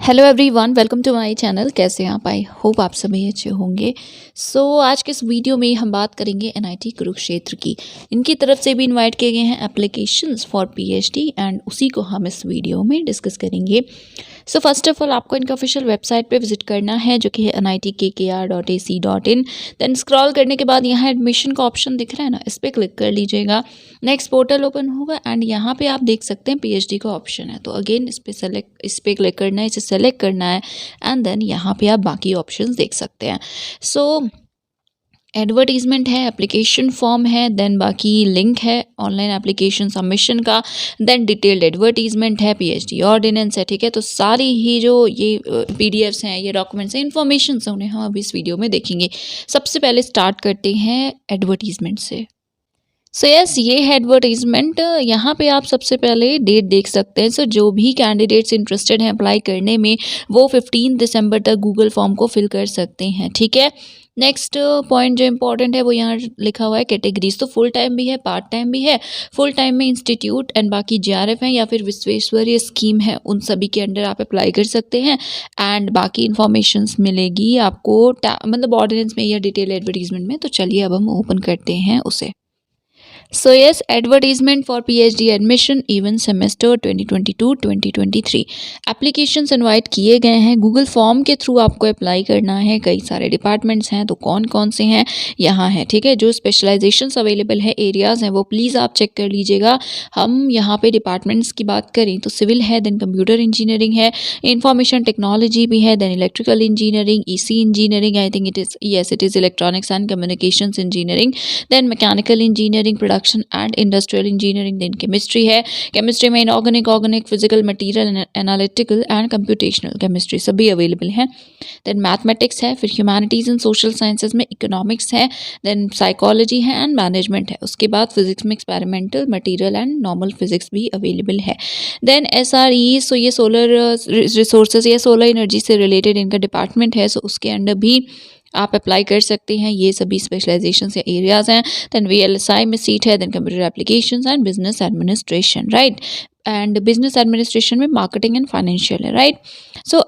Hello everyone, welcome to my channel. कैसे हैं आप? आई होप आप सभी अच्छे होंगे। आज के इस वीडियो में हम बात करेंगे एनआईटी कुरुक्षेत्र की। इनकी तरफ से भी इनवाइट किए गए हैं एप्लीकेशंस फॉर पीएचडी एंड उसी को हम इस वीडियो में डिस्कस करेंगे। फर्स्ट ऑफ ऑल आपको इनका ऑफिशियल वेबसाइट पे विजिट करना है जो कि है nitkr.ac.in। देन स्क्रॉल करने के बाद यहाँ एडमिशन का ऑप्शन दिख रहा है ना, इस पर क्लिक कर लीजिएगा। नेक्स्ट पोर्टल ओपन होगा एंड यहाँ पे आप देख सकते हैं पीएचडी का ऑप्शन है। तो अगेन इस पर क्लिक करना है, इसे सेलेक्ट करना है एंड देन यहाँ पे आप बाकी ऑप्शंस देख सकते हैं। एडवर्टीजमेंट है, एप्लीकेशन फॉर्म है, देन बाकी लिंक है ऑनलाइन एप्लीकेशन सबमिशन का, देन डिटेल्ड एडवर्टीजमेंट है, पीएचडी ऑर्डिनेंस है। ठीक है, तो सारी ही जो ये पीडीएफ्स हैं, ये डॉक्यूमेंट्स हैं, इन्फॉर्मेशन हैं, उन्हें हम अभी इस वीडियो में देखेंगे। सबसे पहले स्टार्ट करते हैं एडवर्टीजमेंट से। ये है एडवर्टीजमेंट। यहाँ पे आप सबसे पहले डेट देख सकते हैं। जो भी कैंडिडेट्स इंटरेस्टेड हैं अप्लाई करने में, वो 15 दिसंबर तक गूगल फॉर्म को फिल कर सकते हैं। ठीक है, नेक्स्ट पॉइंट जो इम्पोर्टेंट है वो यहाँ लिखा हुआ है कैटेगरीज। तो फुल टाइम भी है, पार्ट टाइम भी है। फुल टाइम में इंस्टीट्यूट एंड बाकी जेआरएफ है या फिर विश्वेश्वरैया स्कीम है, उन सभी के अंडर आप अप्लाई कर सकते हैं। एंड बाकी इन्फॉर्मेशंस मिलेगी आपको मतलब ऑर्डिनेंस में या डिटेल एडवर्टीजमेंट में। तो चलिए अब हम ओपन करते हैं उसे। Advertisement for PhD admission even semester 2022-2023। Applications invite किए गए हैं। गूगल फॉर्म के थ्रू आपको अप्लाई करना है। कई सारे डिपार्टमेंट्स हैं, तो कौन कौन से हैं यहाँ हैं। ठीक है, जो स्पेशलाइजेशंस अवेलेबल है, एरियाज़ हैं, वो प्लीज़ आप चेक कर लीजिएगा। हम यहाँ पे डिपार्टमेंट्स की बात करें तो सिविल है, देन कंप्यूटर इंजीनियरिंग है, इंफॉर्मेशन टेक्नोलॉजी भी है, then electrical engineering, EC engineering, I think it is electronics and communications engineering, then mechanical engineering, production and industrial engineering, then chemistry है। केमिस्ट्री में inorganic, physical, material, analytical and computational chemistry सभी available हैं। Then mathematics है, फिर humanities and social sciences में economics है, then psychology है and management है। उसके बाद फिजिक्स में experimental, material and normal physics भी अवेलेबल है। देन SRE, ये सोलर रिसोर्सेज या सोलर एनर्जी से रिलेटेड इनका डिपार्टमेंट है। उसके अंडर भी आप अप्लाई कर सकते हैं। ये सभी स्पेशलाइजेशन या एरियाज़ हैं। देन VLSI में सीट है, then computer applications and business administration, right. And business administration में मार्केटिंग एंड फाइनेंशियल है, राइट।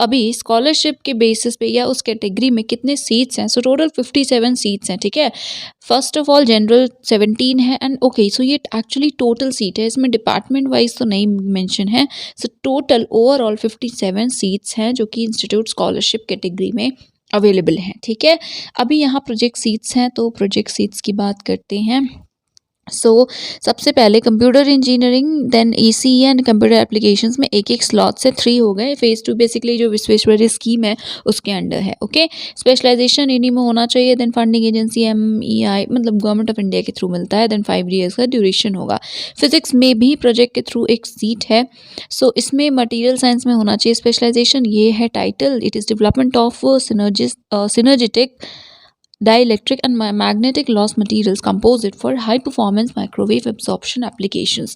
अभी स्कॉलरशिप के बेसिस पे या उस कैटेगरी में कितने सीट्स हैं? टोटल 57 सीट्स हैं। ठीक है, फर्स्ट ऑफ ऑल जनरल 17 है एंड ओके। ये एक्चुअली टोटल सीट है, इसमें डिपार्टमेंट वाइज तो नहीं मेंशन है। टोटल ओवरऑल 57 सीट्स हैं जो कि इंस्टीट्यूट स्कॉलरशिप कैटेगरी में अवेलेबल हैं। ठीक है, अभी यहाँ प्रोजेक्ट सीट्स हैं, तो प्रोजेक्ट सीट्स की बात करते हैं। सबसे पहले computer engineering, then ECE and computer applications में एक स्लॉट से 3 हो गए। फेज़ 2 बेसिकली जो विश्वेश्वरैया स्कीम है उसके अंडर है। ओके, स्पेशलाइजेशन इन्हीं में होना चाहिए। देन फंडिंग एजेंसी MEI मतलब गवर्नमेंट ऑफ इंडिया के थ्रू मिलता है। देन 5 ईयर्स का ड्यूरेशन होगा। फिजिक्स में भी प्रोजेक्ट के थ्रू एक सीट है। इसमें मटीरियल साइंस में होना चाहिए स्पेशलाइजेशन। ये है title, it is development of synergetic dielectric and magnetic loss materials composite for high performance microwave absorption applications।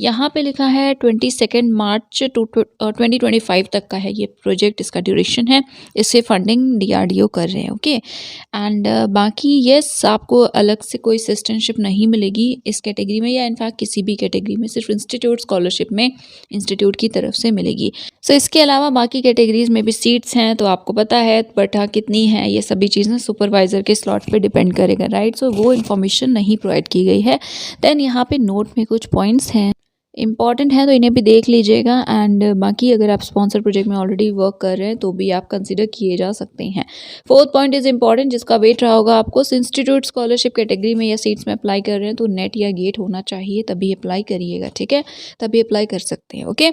यहाँ पे लिखा है 22 मार्च 2025 तक का है ये प्रोजेक्ट, इसका ड्यूरेशन है। इससे फंडिंग DRDO कर रहे हैं। ओके, एंड बाकी यस, आपको अलग से कोई असिस्टेंटशिप नहीं मिलेगी इस कैटेगरी में या इनफैक्ट किसी भी कैटेगरी में, सिर्फ इंस्टीट्यूट स्कॉलरशिप में इंस्टीट्यूट की तरफ से मिलेगी। इसके अलावा बाकी कैटेगरीज में भी सीट्स हैं, तो आपको पता है बट हाँ कितनी है ये सभी चीज़ें सुपरवाइज़र के स्लॉट पे डिपेंड करेगा, राइट। वो इन्फॉर्मेशन नहीं प्रोवाइड की गई है। देन यहाँ पे नोट में कुछ पॉइंट्स हैं इंपॉर्टेंट है, तो इन्हें भी देख लीजिएगा। एंड बाकी अगर आप स्पॉन्सर प्रोजेक्ट में ऑलरेडी वर्क कर रहे हैं तो भी आप कंसिडर किए जा सकते हैं। 4th पॉइंट इज़ इंपॉर्टेंट, जिसका वेट रहा होगा आपको। इंस्टीट्यूट स्कॉलरशिप कैटेगरी में या सीट्स में अप्लाई कर रहे हैं तो नेट या गेट होना चाहिए, तभी अप्लाई करिएगा। ठीक है, तभी अप्लाई कर सकते हैं। ओके,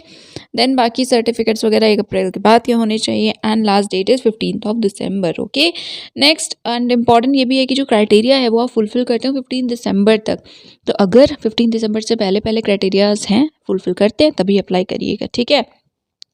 देन बाकी सर्टिफिकेट्स वगैरह 1 अप्रैल के बाद के होने चाहिए and last that is 15 December. Okay, next and important ये भी है कि जो क्राइटेरिया है वो आप फुलफिल करते हो 15 दिसंबर तक। तो अगर 15 दिसंबर से पहले क्राइटेरियाज हैं फुलफिल करते हैं तभी अप्लाई करिएगा। ठीक है,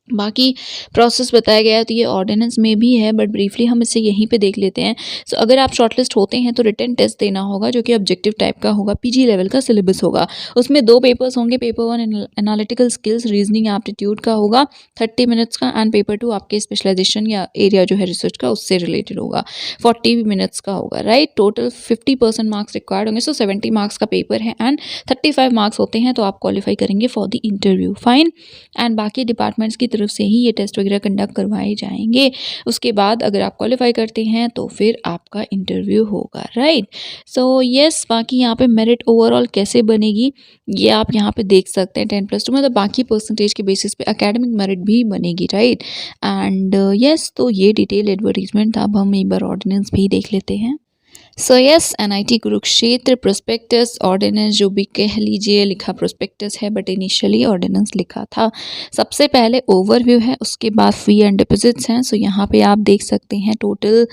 बाकी प्रोसेस बताया गया है तो ये ऑर्डिनेंस में भी है, बट ब्रीफली हम इसे यहीं पे देख लेते हैं। अगर आप शॉर्टलिस्ट होते हैं तो रिटन टेस्ट देना होगा जो कि ऑब्जेक्टिव टाइप का होगा, PG लेवल का सिलेबस होगा। उसमें 2 पेपर्स होंगे। Paper 1 analytical skills reasoning aptitude का होगा 30 मिनट्स का, एंड पेपर 2 आपके स्पेशलाइजेशन या एरिया जो है रिसर्च का उससे रिलेटेड होगा, 40 मिनट्स का होगा, राइट। टोटल 50% मार्क्स रिक्वायर्ड होंगे। 70 मार्क्स का पेपर है एंड 35 मार्क्स होते हैं, तो आप क्वालिफाई करेंगे for the interview, fine. And बाकी डिपार्टमेंट्स की तरफ से ही ये टेस्ट वगैरह कंडक्ट करवाए जाएंगे। उसके बाद अगर आप क्वालिफाई करते हैं तो फिर आपका इंटरव्यू होगा, राइट। सो यस, बाकी यहाँ पे मेरिट ओवरऑल कैसे बनेगी ये आप यहाँ पे देख सकते हैं। 10+2 मतलब बाकी परसेंटेज के बेसिस पे एकेडमिक मेरिट भी बनेगी, राइट। एंड यस, तो ये डिटेल एडवर्टीजमेंट अब हम एक बार ऑर्डिनेंस भी देख लेते हैं। So yes, NIT Kurukshetra prospectus ordinance जो भी कह लीजिए, लिखा प्रोस्पेक्टस है बट इनिशियली ऑर्डिनेंस लिखा था। सबसे पहले ओवरव्यू है, उसके बाद फी एंड डिपॉजिट्स हैं। सो यहाँ पे आप देख सकते हैं टोटल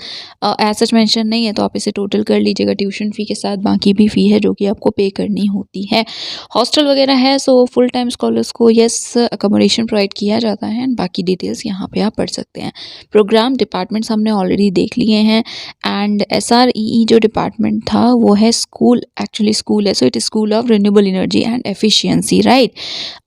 एज सच मेंशन नहीं है तो आप इसे टोटल कर लीजिएगा ट्यूशन फ़ी के साथ, बाकी भी फ़ी है जो कि आपको पे करनी होती है। हॉस्टल वगैरह है, सो फुल टाइम स्कॉलर्स को यस अकोमोडेशन प्रोवाइड किया जाता है एंड बाकी डिटेल्स यहाँ पे आप पढ़ सकते हैं। प्रोग्राम डिपार्टमेंट्स हमने ऑलरेडी देख लिए हैं एंड SREE जो डिपार्टमेंट था वो है स्कूल, एक्चुअली स्कूल है, so it is school of renewable energy and efficiency, right.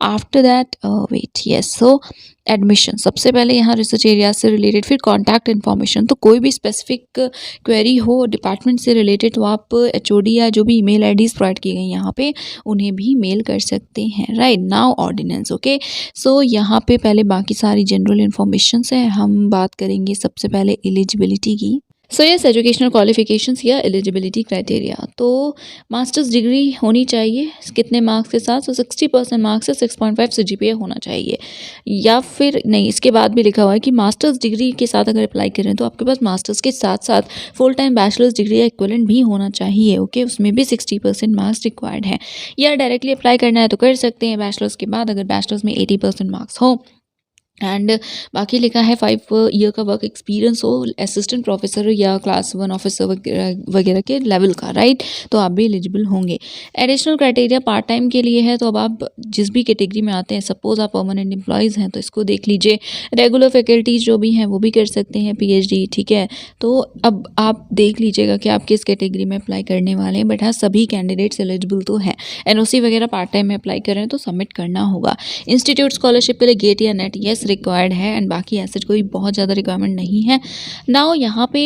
After that wait yes, so admission सबसे पहले यहाँ रिसर्च एरिया से रिलेटेड, फिर कॉन्टैक्ट इन्फॉर्मेशन। तो कोई भी स्पेसिफिक क्वेरी हो डिपार्टमेंट से रिलेटेड तो आप HOD या जो भी ईमेल IDs प्रोवाइड की गई यहाँ पे उन्हें भी मेल कर सकते हैं, right. Now ordinance, okay. So यहाँ पे पहले बाकी सारी जनरल इन्फॉर्मेशन है, हम बात करेंगे सबसे पहले एलिजिबिलिटी की। सो यस, एजुकेशनल क्वालिफिकेशंस या एलिजिबिलिटी क्राइटेरिया, तो मास्टर्स डिग्री होनी चाहिए कितने मार्क्स के साथ, तो 60% मार्क्स से 6.5 CGPA होना चाहिए, या फिर नहीं इसके बाद भी लिखा हुआ है कि मास्टर्स डिग्री के साथ अगर अप्लाई करें तो आपके पास मास्टर्स के साथ साथ फुल टाइम बैचलर्स डिग्री या इक्विवेलेंट भी होना चाहिए, ओके। उसमें भी 60% मार्क्स रिक्वायर्ड है, या डायरेक्टली अप्लाई करना है तो कर सकते हैं बैचलर्स के बाद अगर बैचलर्स में 80% मार्क्स हो। एंड बाकी लिखा है 5 ईयर का वर्क एक्सपीरियंस हो असिस्टेंट प्रोफेसर या क्लास 1 ऑफिसर वगैरह के लेवल का, राइट। तो आप भी एलिजिबल होंगे। एडिशनल क्राइटेरिया पार्ट टाइम के लिए है, तो अब आप जिस भी कैटेगरी में आते हैं, सपोज आप परमानेंट एम्प्लॉयज़ हैं तो इसको देख लीजिए। रेगुलर फैकल्टीज जो भी हैं वो भी कर सकते हैं PhD, ठीक है। तो अब आप देख लीजिएगा कि आप किस कैटेगरी में अप्लाई करने वाले हैं, बट हाँ सभी कैंडिडेट्स एलिजिबल तो है। NOC वगैरह पार्ट टाइम में अप्लाई कर रहे हैं तो सबमिट करना होगा। इंस्टीट्यूट स्कॉलरशिप के लिए गेट या नेट यस रिक्वायर्ड है एंड बाकी ऐसे कोई बहुत ज़्यादा रिक्वायरमेंट नहीं है। नाउ यहाँ पे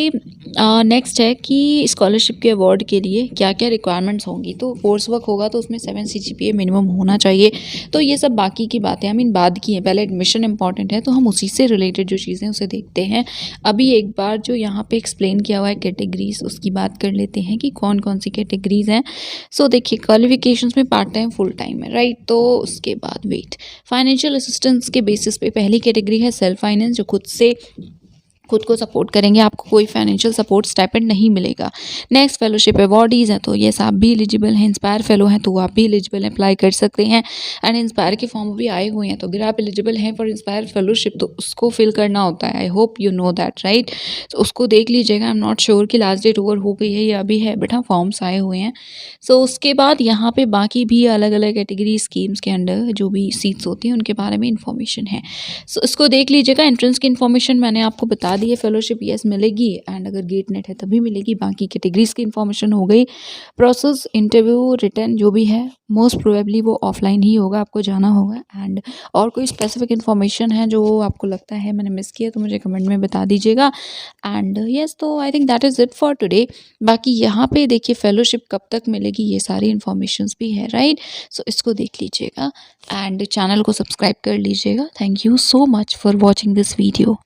नेक्स्ट है कि स्कॉलरशिप के अवार्ड के लिए क्या क्या रिक्वायरमेंट्स होंगी। तो कोर्स वर्क होगा तो उसमें 7 CGPA मिनिमम होना चाहिए। तो ये सब बाकी की बातें बाद की हैं, पहले एडमिशन इंपॉर्टेंट है तो हम उसी से रिलेटेड जो चीज़ें उसे देखते हैं। अभी एक बार जो यहाँ पे एक्सप्लेन किया हुआ है कैटेगरीज उसकी बात कर लेते हैं कि कौन कौन सी कैटेगरीज हैं। सो देखिए, क्वालिफिकेशंस में पार्ट टाइम फुल टाइम है, राइट। तो उसके बाद वेट, फाइनेंशियल असिस्टेंस के बेसिस पे पहली कैटेगरी है सेल्फ फाइनेंस, जो खुद को सपोर्ट करेंगे, आपको कोई फाइनेंशियल सपोर्ट स्टाइपेंड नहीं मिलेगा। नेक्स्ट फेलोशिप अवॉर्डीज़ हैं, तो ये आप भी एलिजिबल हैं। इंस्पायर फेलो हैं तो आप भी एलिजिबल हैं, अप्लाई कर सकते हैं। एंड इंस्पायर के फॉर्म भी आए हुए हैं, तो अगर आप एलिजिबल हैं फॉर इंस्पायर फेलोशिप तो उसको फिल करना होता है। I hope you know that, right. तो उसको देख लीजिएगा। आई एम नॉट श्योर कि लास्ट डेट ओवर हो गई है या अभी है, बट हाँ फॉर्म्स आए हुए हैं। सो उसके बाद यहाँ पे बाकी भी अलग अलग कैटेगरी स्कीम्स के अंडर जो भी सीट्स होती हैं उनके बारे में इंफॉर्मेशन है। सो इसको देख लीजिएगा। एंट्रेंस की इन्फॉर्मेशन मैंने आपको बता दी है, फेलोशिप यस मिलेगी एंड अगर गेट नेट है तभी मिलेगी। बाकी कैटेगरीज की इन्फॉर्मेशन हो गई। प्रोसेस, इंटरव्यू, रिटर्न जो भी है मोस्ट प्रोबेबली वो ऑफलाइन ही होगा, आपको जाना होगा। एंड और कोई स्पेसिफिक इन्फॉर्मेशन है जो आपको लगता है मैंने मिस किया तो मुझे कमेंट में बता दीजिएगा। एंड यस, तो I think that is it for today. बाकी यहाँ पे देखिए फेलोशिप कब तक मिलेगी ये सारी इन्फॉर्मेशंस भी है, राइट। सो इसको देख लीजिएगा एंड चैनल को सब्सक्राइब कर लीजिएगा। Thank you so much for watching this video.